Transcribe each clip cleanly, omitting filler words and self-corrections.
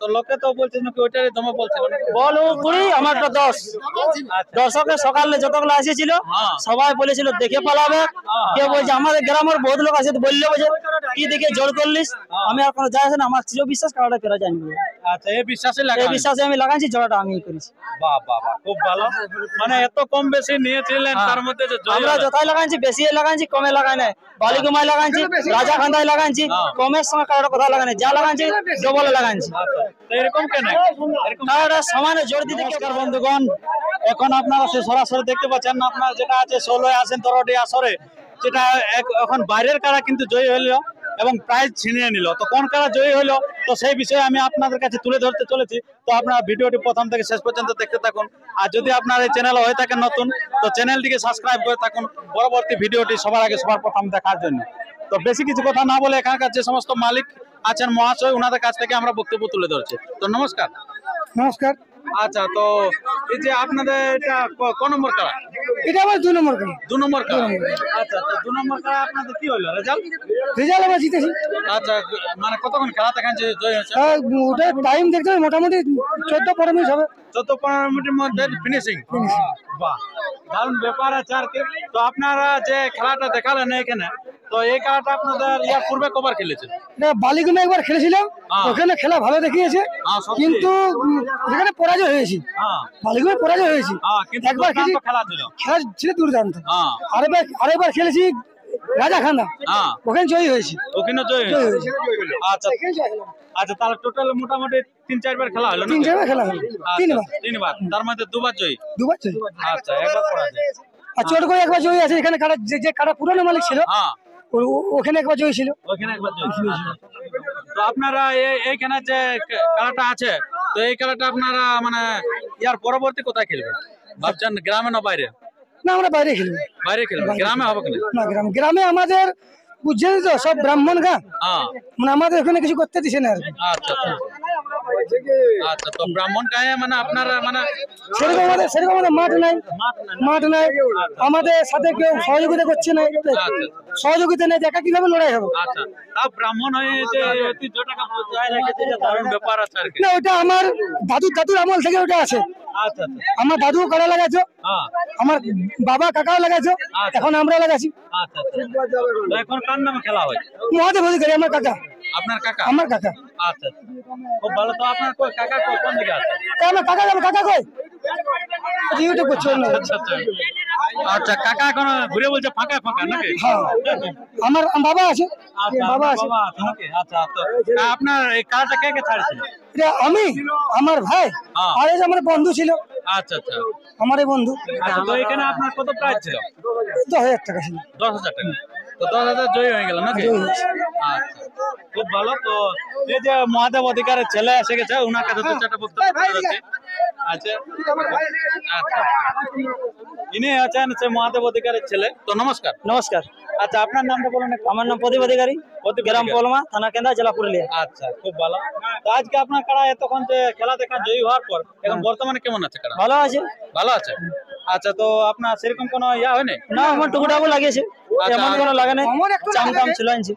তো লোকে তো বলছে নাকি ওইটারই দমে বলছে বল 20 আমারটা 10 দর্শকে সকালে যতগুলো আসেছিল সবাই বলেছিল দেখে পালাবে। কে বলছে আমাদের গ্রামের বহুত লোক আছে বললে বলছে কি দেখে জোর করলিস। আমি আর কোনো যায় আসে না, আমার চির বিশ্বাস কারোটা ফেরা জানি। আচ্ছা, এই বিশ্বাসে আমি লাগাইছি, জোড়াটা আমি করেছি। বাহ বাহ বাহ, খুব ভালো। মানে এত কম বেশি নিয়েছিলেন, তার মধ্যে যে আমরা যথাই লাগাইছি, বেশি লাগাইছি, কমে লাগাই নাই। বালিকুমায় লাগাইছি, রাজা খান্দায় লাগাইছি, কমের সঙ্গে কারোটা কথা লাগাই নাই। যা লাগাইছি ডবল লাগাইছি। এরকম কেন কারোটা সমানে জোর দিতে। নমস্কার বন্ধুগণ, এখন আপনারা সরাসরি দেখতে পাচ্ছেন আপনার যেটা আছে 16 আসেন তরটি আসরে, যেটা এখন বাইরের কারা কিন্তু জয়ী হইলো এবং প্রাইজ ছিনিয়ে নিল। তো কোন কারা জয়ী হইলো, তো সেই বিষয়ে আমি আপনাদের কাছে তুলে ধরতে চলেছি। তো আপনারা ভিডিওটি প্রথম থেকে শেষ পর্যন্ত দেখতে থাকুন। আর যদি আপনার এই চ্যানেল হয়ে থাকে নতুন, তো চ্যানেলটিকে সাবস্ক্রাইব করে থাকুন পরবর্তী ভিডিওটি সবার আগে সবার প্রথম দেখার জন্য। তো বেশি কিছু কথা না বলে এখানকার যে সমস্ত মালিক আছেন মহাশয়, ওনাদের কাছ থেকে আমরা বক্তব্য তুলে ধরছি। তো নমস্কার। নমস্কার। আচ্ছা, তো এই যে আপনাদের এটা কোন নম্বর কারা? এটা আমার 2 নম্বর কারা। 2 নম্বর কারা। আচ্ছা, তো 2 নম্বর কারা আপনাদের কি হলো রেজাল্ট? আমরা জিতেছি। আচ্ছা, মানে কতক্ষণ খেলা দেখান যে জয় হয়েছে? ওটা টাইম দেখতে হবে মোটামুটি 14-15 মিনিট হবে। 14-15 মিনিটের মধ্যে ফিনিশিং। বাহ, দারুণ ব্যাপার আছে আর কি। তো আপনারা যে খেলাটা দেখালেন এখানে, তো এই খেলাটা আপনাদের ইয়ার পূর্বে কবার খেলেছেন? বালিগুমে একবার খেলেছিলাম, ওখানে খেলা ভালো দেখিয়েছে, কিন্তু ওখানে পরাজয় হয়েছি। বালিগুমে পরাজয় হয়েছি। একবার খেলা ছিল, খেলা ছিল দুর্দান্ত। আরেকবার খেলেছি রাজা খান্না, ওখানে জয়ী হয়েছি। ওখানে জয়ী হয়েছে। আচ্ছা আচ্ছা, তাহলে টোটাল মোটামুটি 3-4 বার খেলা হলো? 3-4 বার খেলা হলো। 3 বার, তার মধ্যে 2 বার জয়ী। 2 বার জয়ী। আচ্ছা, একবার পরাজয়। আর চোট করে একবার জয়ী আছে। এখানে কারা যে কারা পুরনো মালিক ছিল, ওখানে একবার জয়ী ছিল। ওখানে একবার জয়ী ছিল। তো আপনারা এইখানে যে খেলাটা আছে, তো এই খেলাটা আপনারা মানে ইয়ার পরবর্তী কোথায় খেলবেন ভাবছেন, গ্রামে না বাইরে? না, আমরা বাইরে খেলবো। বাইরে খেলবেন, গ্রামে হবে না? গ্রামে আমাদের বুঝছেন তো সব ব্রাহ্মণ গা, মানে আমাদের ওখানে কিছু করতে দিছে না। আচ্ছা আচ্ছা, তো ব্রাহ্মণ গায়ে মানে আপনারা মানে সেরকম আমাদের মাঠ নাই। আমাদের সাথে কেউ সহযোগিতা করছে না। সহযোগিতা নেই, দেখা কিভাবে লড়াই হবে? আচ্ছা, তাও ব্রাহ্মণ হয়ে যে ঐতিহ্যটাকে বজায় রেখেছে, এটা দারুণ ব্যাপার আছে আর কি। না, ওটা আমার দাদুর আমল থেকে ওটা আছে। আচ্ছা, আমার দাদু কারা লাগাইছো, আমার বাবা কাকাও লাগাইছো, এখন আমরা লাগাচ্ছি। আচ্ছা, এখন কার নামে খেলা হয়? মহাদেব অধিকারী আমার কাকা। আপনার কাকা? আমার কাকা। আচ্ছা, খুব ভালো। তো আপনার কাকা কোন দিকে আছে? আমার কাকা কই ইউটিউব করছে। আচ্ছা, কাকা এখন ঘুরে বলছে ফাঁকা ফাঁকা নাকি? আমার বাবা আছে। বাবা আছে। আচ্ছা, তো আপনার এই কাজটা কে কে ছাড়ছিল? আমি, আমার ভাই, আর এই যে আমার বন্ধু ছিল। আচ্ছা আচ্ছা, আমার এই বন্ধু। তো এখানে আপনার কত প্রাইজ ছিল? 10,000 টাকা ছিল। 10,000 টাকা। তো 10,000 জয়ী হয়ে গেল নাকি? আচ্ছা, খুব ভালো। তো এই যে মহাদেব অধিকারের ছেলে এসে গেছে, ওনার কাছে 2-4টা বক্তব্য আছে। আচ্ছা আচ্ছা, ইনি আছেন সে মহাদেব অধিকারের ছেলে। তো নমস্কার। নমস্কার। আচ্ছা, আপনার নামটা বলুন। আমার নাম প্রদীপ অধিকারী, গ্রাম পলমা, থানা কেন্দ্রা, জেলা পুরুলিয়া। আচ্ছা, খুব ভালো। তো আজকে আপনার কারা এতক্ষণ যে খেলা দেখা জয়ী হওয়ার পর এখন বর্তমানে কেমন আছে কারা? ভালো আছে। ভালো আছে। আচ্ছা, তো আপনার সেরকম কোনো ইয়া হয় নাই? না, আমার টুকুটাকু লাগিয়েছে, এমন কোনো লাগে নাই। চামটাম ছিল আনছি।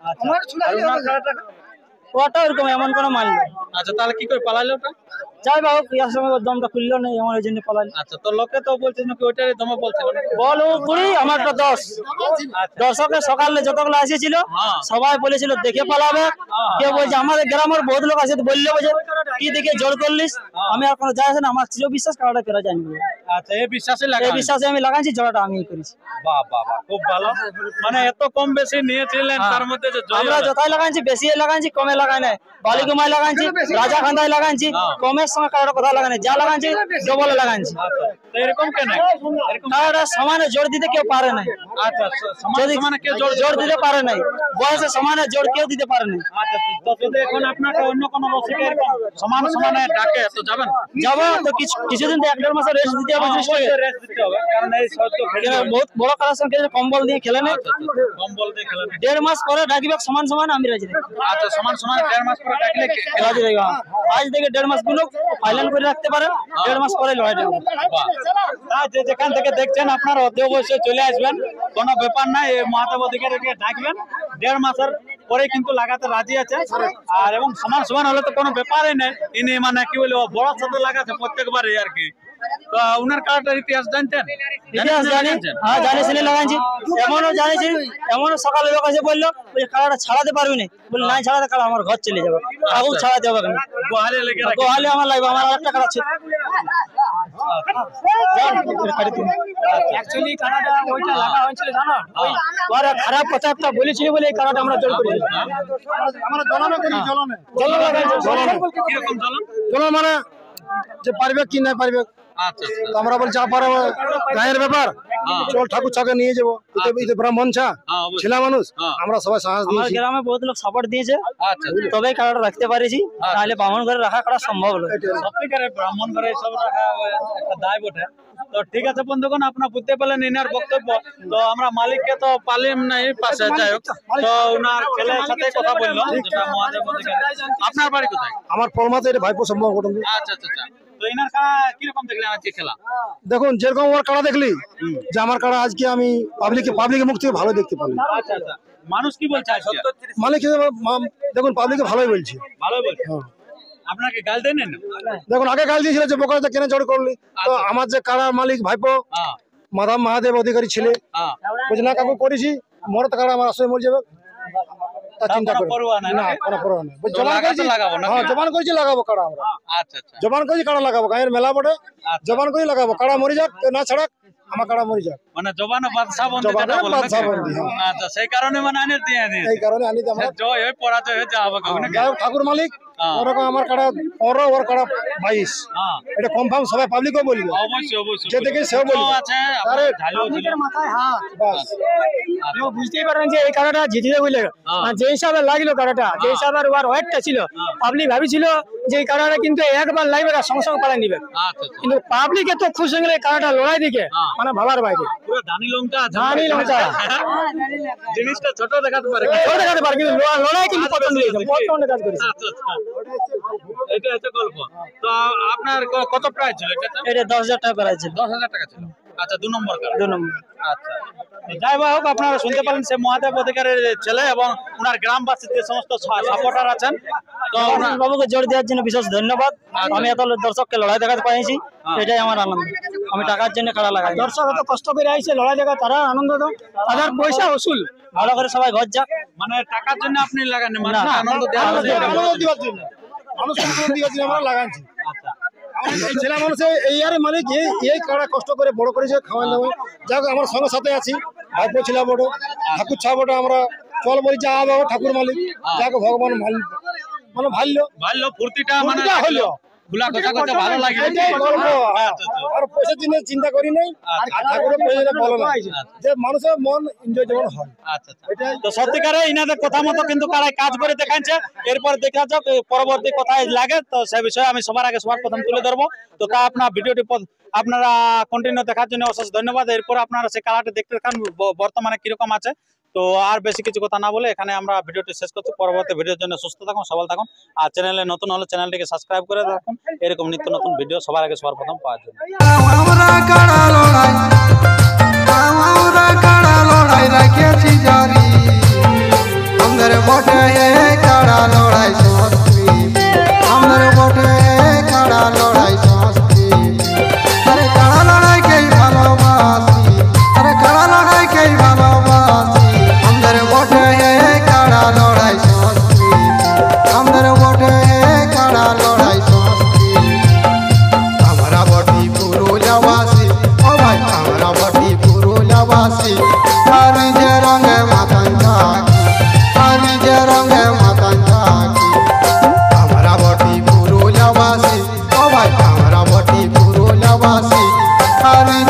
ওটা ওরকম এমন কোনো মাল নেই। আচ্ছা, তাহলে কি করে পালাইলো ওটা? যাই বাবু, ইয়ার সময় দমটা খুললো না, আমার ওই জন্য পালাইলো। আচ্ছা, তো লোকে তো বলছে নাকি ওইটারই দমে বলছে বল 20 আমারটা 10। দর্শকে সকালে যতগুলো আসেছিল সবাই বলেছিল দেখে পালাবে। কে বলছে আমাদের গ্রামের বহুত লোক আছে বললে বলছে কি দেখে জোর করলিস। আমি আর কোনো যায় আসে না, আমার চির বিশ্বাস কারোটা ফেরা জানি। আচ্ছা, এই বিশ্বাসে আমি লাগাইছি, জোড়াটা আমি করেছি। বাহ বাহ বাহ, খুব ভালো। মানে এত কম বেশি নিয়েছিলেন, তার মধ্যে যে আমরা যথাই লাগাইছি, বেশি লাগাইছি, কমে লাগাই নাই। বালিকুমায় লাগাইছি, রাজা খান্দায় লাগাইছি, কমের সঙ্গে কারোটা কথা লাগাই নাই। যা লাগাইছি ডবল লাগাইছি। এরকম কেন? কারোটা সমানে জোর দিতে কেউ পারে নাই। আচ্ছা, সমানে কেউ জোর দিতে পারে নাই। বয়সে সমানে জোর কেউ দিতে পারে নাই। আচ্ছা, তো যদি এখন আপনাকে অন্য কোনো বসিকে সমানে ডাকে তো যাবেন? যাবো তো, কিছুদিন তো 1-1.5 মাসের রেস্ট দিতে হবে। রেস্ট দিতে হবে, কারণ এই বহুত বড় খেলার সঙ্গে কম্বল দিয়ে খেলে নেই। কম্বল দিয়ে খেলেন। 1.5 মাস পরে ডাকিবে সমান আমি রাজি থাকি। আচ্ছা, সমান 1.5 মাস পরে ডাকলে রাজি থাকি। আজ থেকে 1.5 মাস গুলো ফাইনাল করে রাখতে পারে। 1.5 মাস পরে লড়াইটা হবে। যে যেখান থেকে দেখছেন আপনারা অতি অবশ্যই চলে আসবেন, কোনো ব্যাপার নাই। এই মহাদেব অধিকারীকে ডাকবেন, 1.5 মাসের পরে কিন্তু লাগাতে রাজি আছে। আর এবং সমান সমান হলে তো কোনো ব্যাপারই নেই, ইনি মানে কি বলবো বড় সাথে লাগাচ্ছে প্রত্যেকবারই আর কি। তো উনার কারাটার ইতিহাস জানতেন? ইতিহাস জানি, হ্যাঁ জানি, শুনে লাগাইছি। এমনও জানিছি, এমনও সকালে লোক এসে বললো ওই কাড়াটা ছাড়াতে পারবি না, বলি নাই ছাড়াতে কাড়া আমার ঘর চলে যাবে, কাকু ছাড়াতে হবে কেন, গোহালে লেগে রাখি। গোহালে আমার লাগবে, আমার আরেকটা কাড়া ছিল। অ্যাকচুয়ালি কাড়াটা ওইটা লাগা হয়েছিল জানো, ওই ওরা খারাপ কথা একটা বলেছিল বলে এই কাড়াটা আমরা জোর করি। আমরা জ্বলনে করি, জ্বলনে জ্বলন লাগাইছে, কিরকম জ্বলন? জ্বলন মানে যে পারবে কি না পারবে, আচ্ছা তো আমরা বলছি যা পারবো গায়ের ব্যাপার, চল ঠাকুর ছাকে নিয়ে যাবো, এতে ব্রাহ্মণ ছা হ্যাঁ, অবশ্যই। ছেলে মানুষ, হ্যাঁ। আমরা সবাই সাহস আমার দিয়েছি। গ্রামে বহুত লোক সাপোর্ট দিয়েছে, আচ্ছা তবেই কাড়াটা রাখতে পারেছি, তাহলে বামন ঘরে রাখা কাড়া সম্ভব নয়। সত্যিকারের ব্রাহ্মণ ঘরে সব রাখা একটা দায় বটে। তো ঠিক আছে বন্ধুগণ, আপনারা বুঝতে পারলেন ইনার বক্তব্য। তো আমরা মালিককে তো পালিম নাই পাশে, যাই হোক তো উনার ছেলের সাথে কথা বললো, যেটা মহাদেব অধিকারী। আপনার বাড়ি কোথায়? আমার পরমাতে এটা ভাইপো সম্ভব ঘটন। আচ্ছা আচ্ছা আচ্ছা। তো ইনার কারা কিরকম দেখলেন আজকে খেলা? দেখুন যেরকম ওর কাড়া দেখলি, যে আমার কাড়া আজকে আমি পাবলিকের মুখ থেকে ভালো দেখতে পারলাম। আচ্ছা আচ্ছা। মানুষ কি বলছে আজকে? মালিক দেখুন পাবলিকে ভালোই বলছে। ভালো বলছে। হ্যাঁ। আপনাকে গাল দেন না? দেখুন আগে গাল দিয়েছিল যে বোকাটা কেন জড় করলি, তো আমার যে কাড়ার মালিক ভাইপো হ্যাঁ মাধব মহাদেব অধিকারী ছেলে, হ্যাঁ। বলছে না কাকু করেছি, মরে তো কাড়া আমার আসলে মরে যাবে, তা চিন্তা কোনো করে পরোয়া নাই না, নাকি? কোনো পরোয়া নেই। বলছে, তো জবান লাগাতে করেছি, লাগাবো নাকি? হ্যাঁ জবান করেছি লাগাবো কাড়া আমরা, আচ্ছা আচ্ছা। জবান করেছি কাড়া লাগাবো, গায়ের মেলা বটে, জবান করে লাগাবো, কাড়া মরে যাক কেউ না ছাড়াক, আমার কাড়া মরে যাক, মানে জবানে বাদশা বন্দি জবানে যেটা বলে বাদশা নাকি? বন্দি, হ্যাঁ। আচ্ছা, সেই কারণে মানে আনের দিয়ে দিয়েছে। এই কারণে আনি তো আমরা জয় হয়ে পরাজয় হয়ে যাওয়া হবে নাকি? যাই হোক, ঠাকুর মালিক হ্যাঁ। ওরকম আমার কাড়া ওর কাড়া 22, হ্যাঁ এটা কনফার্ম সবাই পাবলিকও বলবে, অবশ্যই অবশ্যই। যে দেখে সেও বলবে। তো আছে আরে, ঝালু ছিল। মাথায় হাত, বাস বুঝতেই পারবেন যে এই কাড়াটা জিতবে বলে, আর যে হিসাবে লাগলো কাড়াটা, যে হিসাবে ওর ওয়েটটা ছিল, পাবলিক ভাবিছিল যে এই কাড়াটা কিন্তু একবার লাগবে আর সঙ্গে সঙ্গে পালাই নিবে, আচ্ছা আচ্ছা। কিন্তু পাবলিক এত খুশি হয়ে গেলে এই কাড়াটা লড়াই দিকে মানে ভাবার বাইরে। পুরো ধানি লঙ্কা আছে। ধানি লঙ্কা। জিনিসটা ছোট দেখাতে পারে। ছোট দেখাতে পারে কিন্তু লড়াই কিন্তু পছন্দ হয়েছে, পছন্দ কাজ করেছে। আচ্ছা আচ্ছা। এটা হচ্ছে গল্প। তো আপনার কত প্রাইস ছিল এটা? এটা 10,000 টাকা করা ছিল, 10,000 টাকা ছিল। আচ্ছা, 2 নম্বর কার্ড। 2 নম্বর। আচ্ছা। যাই হোক, আপনারা শুনতে পারেন সে মহাদেব অধিকারীর ছেলে এবং ওনার গ্রামবাসীর যে সমস্ত সাপোর্টার আছেন। তো অরুণ বাবুকে জোর দেওয়ার জন্য বিশেষ ধন্যবাদ। আমি এত দর্শককে লড়াই দেখাতে পাইছি, এটাই আমার আনন্দ। আমি টাকার জন্য খেলা লাগাই, দর্শক এত কষ্ট করে আইছে লড়াই দেখা, তারা আনন্দ দাও, তাদের পয়সা ওসুল, ভালো করে সবাই ঘর যাক। মানে টাকার জন্য আপনি লাগান মানে না, আনন্দ দেওয়ার জন্য। আনন্দ দেওয়ার জন্য, মানুষকে আনন্দ দেওয়ার জন্য আমরা লাগাচ্ছি। আচ্ছা। এই ছেলে মানুষের এই আরে মালিক এই কাড়া কষ্ট করে বড় করেছে, খাওয়ান দাওয়ান, যাক আমার সঙ্গে সাথে আছি, ভাইপো ছিল বড়, ঠাকুর ছা বড়, আমরা চল বলি যা হবে ঠাকুর মালিক, যাক ভগবান মানে ভালো ভালো ফুর্তিটা মানে হলো, গুলা কথা কথা ভালো লাগে। এটাই গল্প। আর পয়সার জন্য চিন্তা করি নাই, আর ঠাকুরের পয়সা বলো না, যে মানুষের মন এনজয় যেমন হয়। আচ্ছা আচ্ছা। তো সত্যিকারে ইনাদের কথা মতো কিন্তু কারাই কাজ করে দেখাচ্ছে। এরপর দেখা যাক পরবর্তী কোথায় লাগে, তো সে বিষয়ে আমি সবার আগে সবার প্রথম তুলে ধরবো। তো তা আপনার ভিডিওটি আপনারা কন্টিনিউ দেখার জন্য অশেষ ধন্যবাদ। এরপর আপনারা সেই কালারটি দেখতে থাকুন বর্তমানে কিরকম আছে। তো আর বেশি কিছু কথা না বলে এখানে আমরা ভিডিওটি শেষ করছি। পরবর্তী ভিডিওর জন্য সুস্থ থাকুন, সবল থাকুন, আর চ্যানেলে নতুন হলে চ্যানেলটিকে সাবস্ক্রাইব করে রাখুন এরকম নিত্য নতুন ভিডিও সবার আগে সবার প্রথম পাওয়ার জন্য। আমরা কাড়া লড়াই রাখেছি জারি, আমাদের বটে কাড়া লড়াই